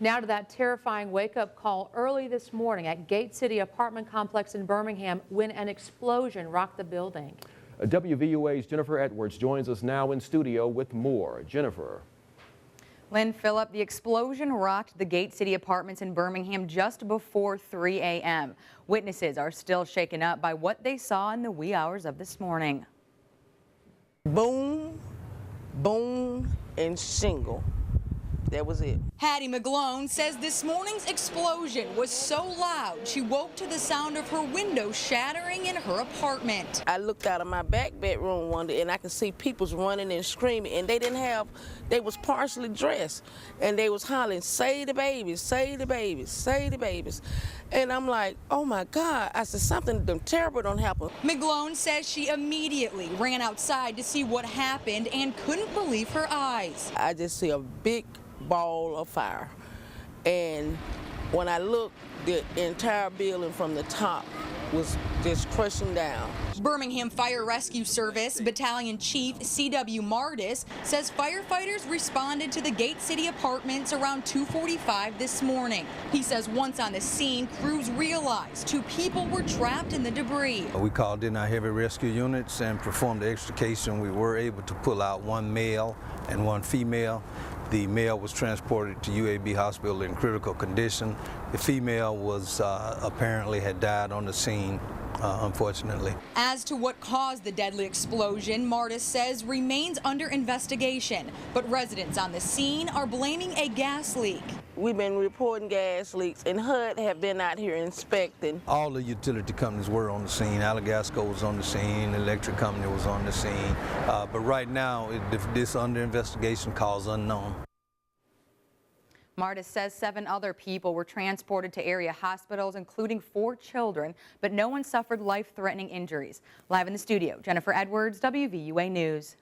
Now to that terrifying wake-up call early this morning at Gate City apartment complex in Birmingham when an explosion rocked the building. WVUA's Jennifer Edwards joins us now in studio with more. Jennifer. Lynn Phillip, the explosion rocked the Gate City apartments in Birmingham just before 3 a.m. Witnesses are still shaken up by what they saw in the wee hours of this morning. Boom, boom, and shingle. That was it. Hattie McGlone says this morning's explosion was so loud she woke to the sound of her window shattering in her apartment. I looked out of my back bedroom one day and I could see people's running and screaming, and they was partially dressed and they was hollering, "Save the babies, save the babies, save the babies." And I'm like, oh my God, I said something terrible don't happen. McGlone says she immediately ran outside to see what happened and couldn't believe her eyes. I just see a big ball of fire, and when I looked, the entire building from the top was just crushing down. Birmingham Fire Rescue Service Battalion Chief C.W. Mardis says firefighters responded to the Gate City apartments around 2:45 this morning. He says once on the scene, crews realized 2 people were trapped in the debris. We called in our heavy rescue units and performed the extrication. We were able to pull out 1 male and 1 female. The male was transported to UAB hospital in critical condition. The female was apparently had died on the scene, unfortunately. As to what caused the deadly explosion, Mardis says remains under investigation, but residents on the scene are blaming a gas leak. We've been reporting gas leaks, and HUD have been out here inspecting. All the utility companies were on the scene. Alagasco was on the scene, the electric company was on the scene. But right now, this under investigation, cause unknown. Mardis says 7 other people were transported to area hospitals, including 4 children, but no one suffered life-threatening injuries. Live in the studio, Jennifer Edwards, WVUA News.